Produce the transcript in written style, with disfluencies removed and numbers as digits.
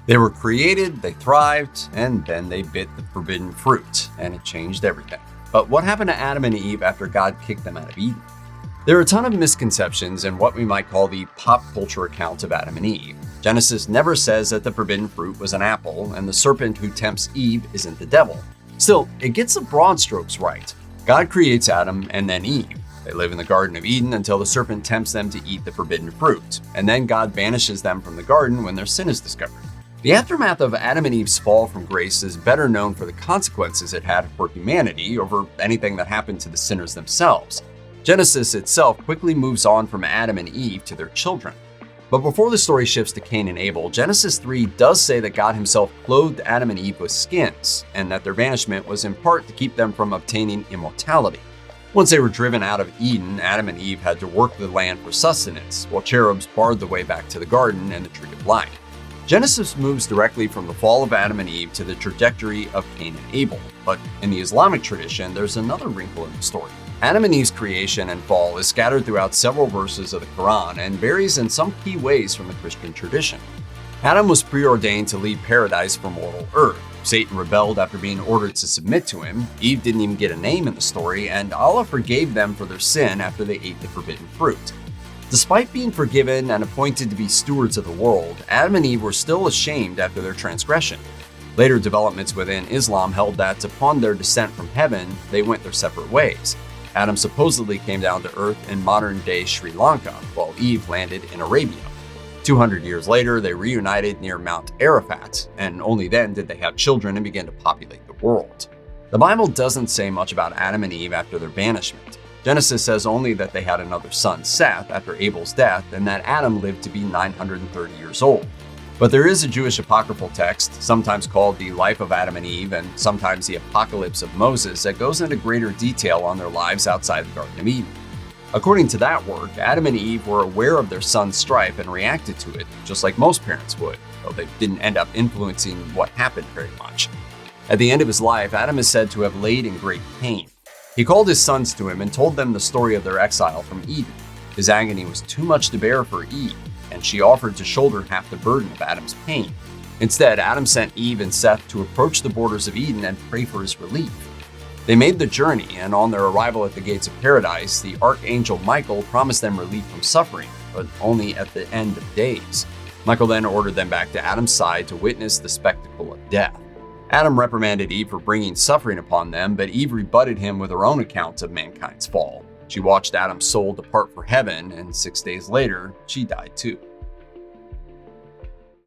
They were created, they thrived, and then they bit the forbidden fruit, and it changed everything. But what happened to Adam and Eve after God kicked them out of Eden? There are a ton of misconceptions in what we might call the pop culture account of Adam and Eve. Genesis never says that the forbidden fruit was an apple, and the serpent who tempts Eve isn't the devil. Still, it gets the broad strokes right. God creates Adam and then Eve. They live in the Garden of Eden until the serpent tempts them to eat the forbidden fruit, and then God banishes them from the garden when their sin is discovered. The aftermath of Adam and Eve's fall from grace is better known for the consequences it had for humanity over anything that happened to the sinners themselves. Genesis itself quickly moves on from Adam and Eve to their children. But before the story shifts to Cain and Abel, Genesis 3 does say that God himself clothed Adam and Eve with skins, and that their banishment was in part to keep them from obtaining immortality. Once they were driven out of Eden, Adam and Eve had to work the land for sustenance, while cherubs barred the way back to the garden and the tree of life. Genesis moves directly from the fall of Adam and Eve to the trajectory of Cain and Abel, but in the Islamic tradition, there's another wrinkle in the story. Adam and Eve's creation and fall is scattered throughout several verses of the Quran and varies in some key ways from the Christian tradition. Adam was preordained to leave paradise for mortal earth. Satan rebelled after being ordered to submit to him. Eve didn't even get a name in the story, and Allah forgave them for their sin after they ate the forbidden fruit. Despite being forgiven and appointed to be stewards of the world, Adam and Eve were still ashamed after their transgression. Later developments within Islam held that upon their descent from heaven, they went their separate ways. Adam supposedly came down to earth in modern-day Sri Lanka, while Eve landed in Arabia. 200 years later, they reunited near Mount Arafat, and only then did they have children and begin to populate the world. The Bible doesn't say much about Adam and Eve after their banishment. Genesis says only that they had another son, Seth, after Abel's death, and that Adam lived to be 930 years old. But there is a Jewish apocryphal text, sometimes called the Life of Adam and Eve, and sometimes the Apocalypse of Moses, that goes into greater detail on their lives outside the Garden of Eden. According to that work, Adam and Eve were aware of their son's strife and reacted to it, just like most parents would, though they didn't end up influencing what happened very much. At the end of his life, Adam is said to have laid in great pain. He called his sons to him and told them the story of their exile from Eden. His agony was too much to bear for Eve, and she offered to shoulder half the burden of Adam's pain. Instead, Adam sent Eve and Seth to approach the borders of Eden and pray for his relief. They made the journey, and on their arrival at the gates of paradise, the archangel Michael promised them relief from suffering, but only at the end of days. Michael then ordered them back to Adam's side to witness the spectacle of death. Adam reprimanded Eve for bringing suffering upon them, but Eve rebutted him with her own account of mankind's fall. She watched Adam's soul depart for heaven, and 6 days later, she died too.